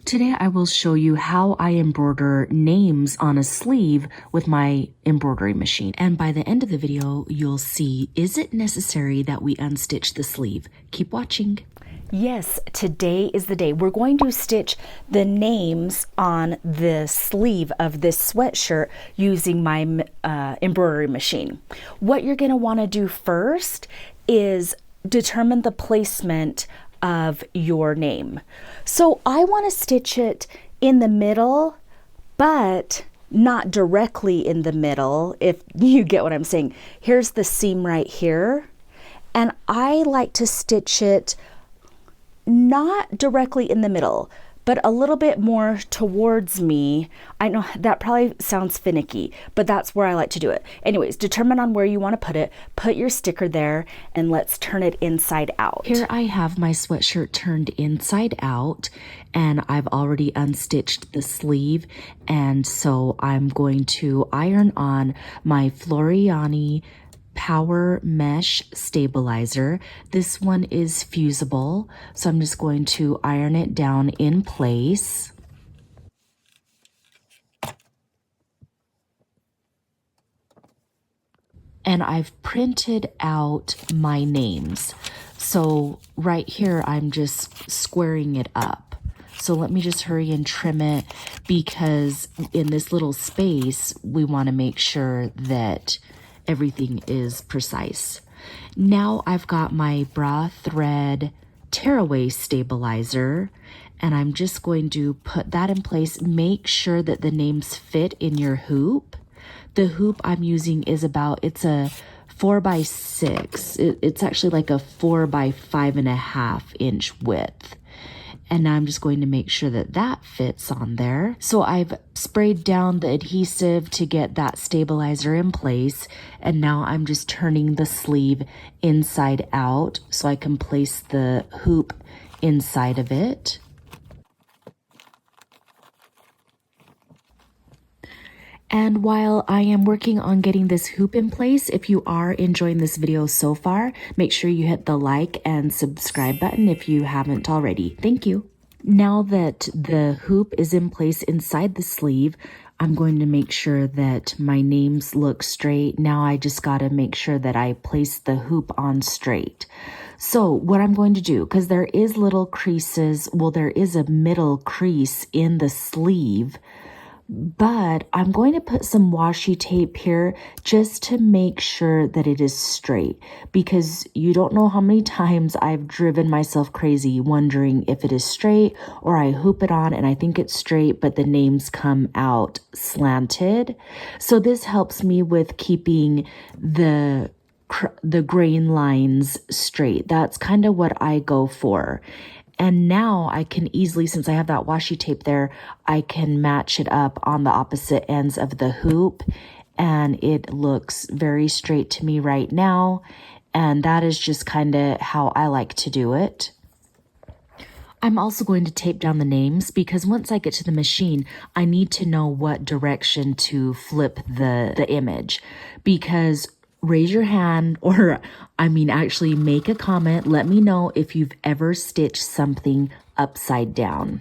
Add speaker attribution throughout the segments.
Speaker 1: Today I will show you how I embroider names on a sleeve with my embroidery machine. And by the end of the video, you'll see, is it necessary that we unstitch the sleeve? Keep watching.
Speaker 2: Yes, today is the day. We're going to stitch the names on the sleeve of this sweatshirt using my embroidery machine. What you're going to want to do first is determine the placement of your name. So I want to stitch it in the middle, but not directly in the middle, if you get what I'm saying. Here's the seam right here, and I like to stitch it not directly in the middle, but a little bit more towards me. I know that probably sounds finicky, but that's where I like to do it. Anyways, determine on where you want to put it, put your sticker there, and let's turn it inside out.
Speaker 1: Here I have my sweatshirt turned inside out, and I've already unstitched the sleeve, and so I'm going to iron on my Floriani Power Mesh Stabilizer. This one is fusible, so I'm just going to iron it down in place. And I've printed out my names. So right here, I'm just squaring it up. So let me just hurry and trim it, because in this little space, we want to make sure that everything is precise. Now I've got my Brothread Tearaway stabilizer, and I'm just going to put that in place. Make sure that the names fit in your hoop. The hoop I'm using is it's a 4x6. It's actually like a 4x5.5 inch width. And now I'm just going to make sure that that fits on there. So I've sprayed down the adhesive to get that stabilizer in place. And now I'm just turning the sleeve inside out so I can place the hoop inside of it. And while I am working on getting this hoop in place, if you are enjoying this video so far, make sure you hit the like and subscribe button if you haven't already. Thank you. Now that the hoop is in place inside the sleeve, I'm going to make sure that my names look straight. Now I just got to make sure that I place the hoop on straight. So what I'm going to do, because there is little creases, well, there is a middle crease in the sleeve, but I'm going to put some washi tape here just to make sure that it is straight, because you don't know how many times I've driven myself crazy wondering if it is straight, or I hoop it on and I think it's straight, but the names come out slanted. So this helps me with keeping the grain lines straight. That's kind of what I go for. And now I can easily, since I have that washi tape there, I can match it up on the opposite ends of the hoop, and it looks very straight to me right now. And that is just kind of how I like to do it. I'm also going to tape down the names, because once I get to the machine, I need to know what direction to flip the image, because raise your hand, or actually make a comment. Let me know if you've ever stitched something upside down.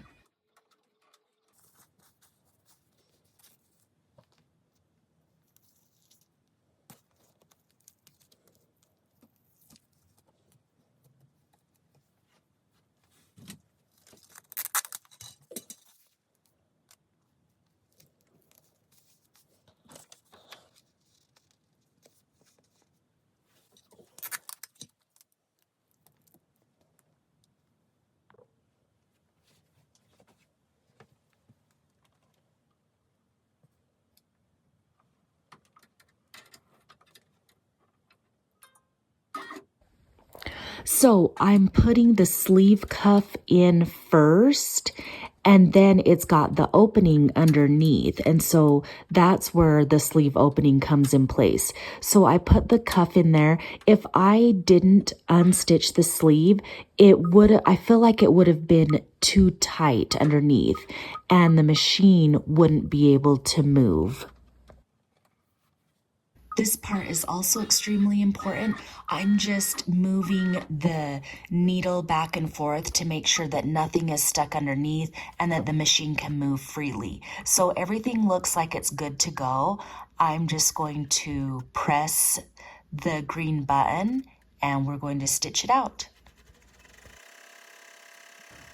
Speaker 1: So I'm putting the sleeve cuff in first, and then it's got the opening underneath. And so that's where the sleeve opening comes in place. So I put the cuff in there. If I didn't unstitch the sleeve, I feel like it would have been too tight underneath, and the machine wouldn't be able to move. This part is also extremely important. I'm just moving the needle back and forth to make sure that nothing is stuck underneath and that the machine can move freely. So everything looks like it's good to go. I'm just going to press the green button and we're going to stitch it out.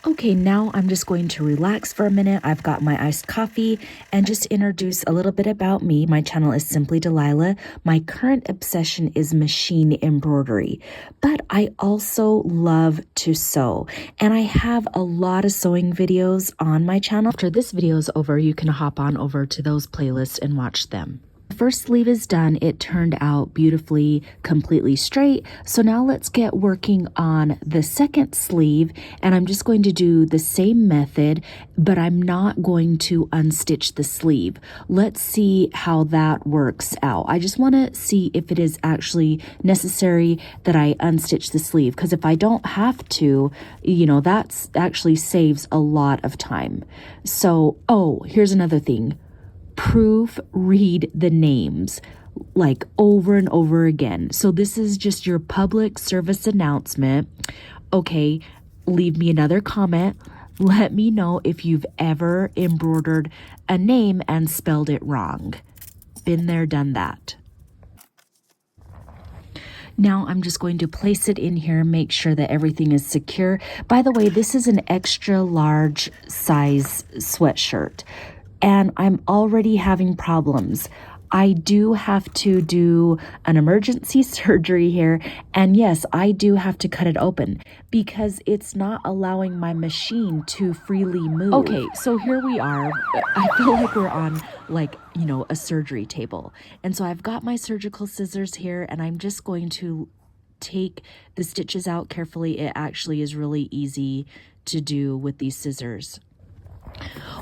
Speaker 1: Okay, now I'm just going to relax for a minute. I've got my iced coffee and just introduce a little bit about me. My channel is simply Delilah. My current obsession is machine embroidery, but I also love to sew, and I have a lot of sewing videos on my channel. After this video is over, you can hop on over to those playlists and watch them. The first sleeve is done. It turned out beautifully, completely straight. So now let's get working on the second sleeve, and I'm just going to do the same method, but I'm not going to unstitch the sleeve. Let's see how that works out. I just want to see if it is actually necessary that I unstitch the sleeve, because if I don't have to, you know, that's actually saves a lot of time. So, oh, here's another thing. Proofread the names like over and over again. So this is just your public service announcement. Okay, leave me another comment. Let me know if you've ever embroidered a name and spelled it wrong. Been there, done that. Now I'm just going to place it in here, make sure that everything is secure. By the way, this is an extra large size sweatshirt, and I'm already having problems. I do have to do an emergency surgery here, and yes, I do have to cut it open because it's not allowing my machine to freely move. Okay, so here we are. I feel like we're on, like, you know, a surgery table. And so I've got my surgical scissors here, and I'm just going to take the stitches out carefully. It actually is really easy to do with these scissors.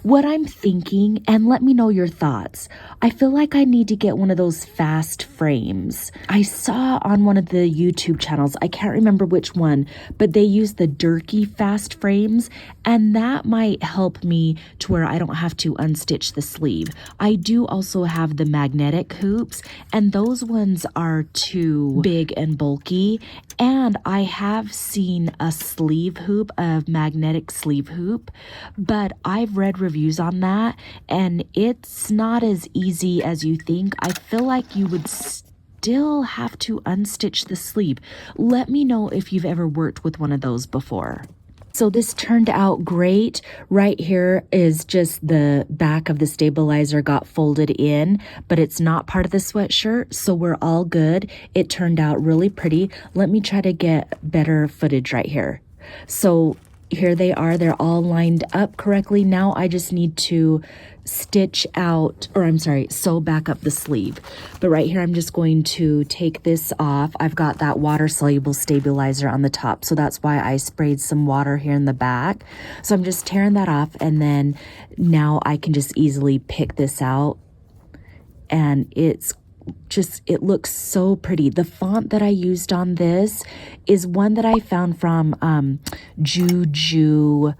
Speaker 1: What I'm thinking, and let me know your thoughts, I feel like I need to get one of those fast frames. I saw on one of the YouTube channels, I can't remember which one, but they use the Durkee fast frames, and that might help me to where I don't have to unstitch the sleeve. I do also have the magnetic hoops, and those ones are too big and bulky, and I have seen a sleeve hoop, a magnetic sleeve hoop, but I've read reviews on that, and it's not as easy as you think. I feel like you would still have to unstitch the sleeve. Let me know if you've ever worked with one of those before. So this turned out great. Right here is just the back of the stabilizer got folded in, but it's not part of the sweatshirt, so we're all good. It turned out really pretty. Let me try to get better footage right here. So here they are. They're all lined up correctly. Now I just need to stitch out, or I'm sorry, sew back up the sleeve. But right here, I'm just going to take this off. I've got that water-soluble stabilizer on the top, so that's why I sprayed some water here in the back. So I'm just tearing that off, and then now I can just easily pick this out, and it looks so pretty. The font that I used on this is one that I found from Juju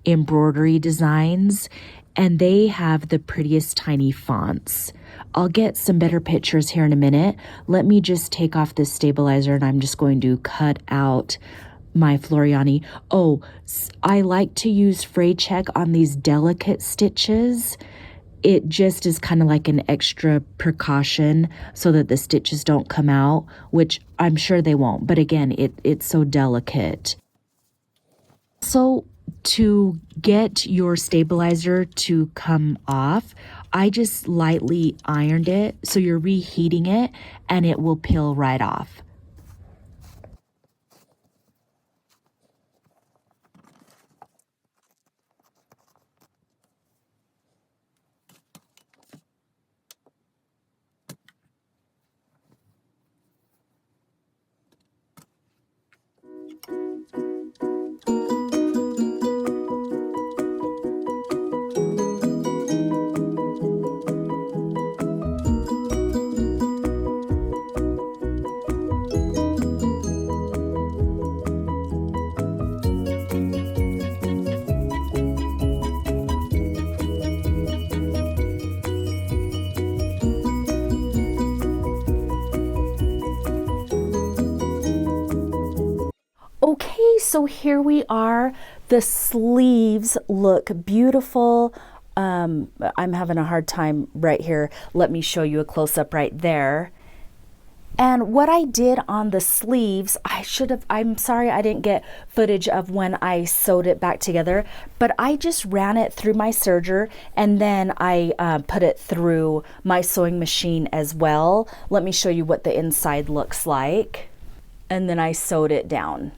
Speaker 1: Embroidery Designs, and they have the prettiest tiny fonts. I'll get some better pictures here in a minute. Let me just take off this stabilizer, and I'm just going to cut out my Floriani. Oh, I like to use fray check on these delicate stitches. It just is kind of like an extra precaution so that the stitches don't come out, which I'm sure they won't. But again, it's so delicate. So to get your stabilizer to come off, I just lightly ironed it. So you're reheating it and it will peel right off.
Speaker 2: so here we are. The sleeves look beautiful. I'm having a hard time right here. Let me show you a close-up right there. And what I did on the sleeves, I'm sorry I didn't get footage of when I sewed it back together, but I just ran it through my serger and then I put it through my sewing machine as well. Let me show you what the inside looks like. And then I sewed it down.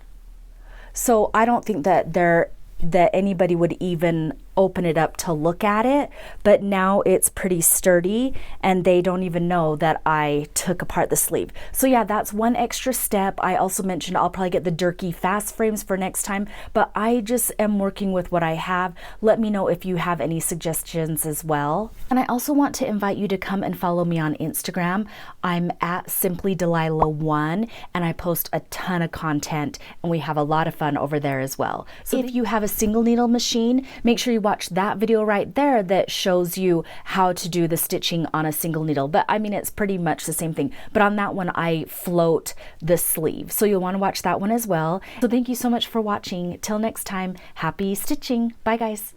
Speaker 2: So I don't think that anybody would even open it up to look at it, but now it's pretty sturdy and they don't even know that I took apart the sleeve. So yeah, that's one extra step. I also mentioned I'll probably get the Durkee fast frames for next time, but I just am working with what I have. Let me know if you have any suggestions as well. And I also want to invite you to come and follow me on Instagram. I'm at Simply Delilah1 and I post a ton of content and we have a lot of fun over there as well. So if you have a single needle machine, make sure you watch that video right there that shows you how to do the stitching on a single needle. But I mean, it's pretty much the same thing. But on that one, I float the sleeve. So you'll want to watch that one as well. So thank you so much for watching. Till next time, happy stitching. Bye guys.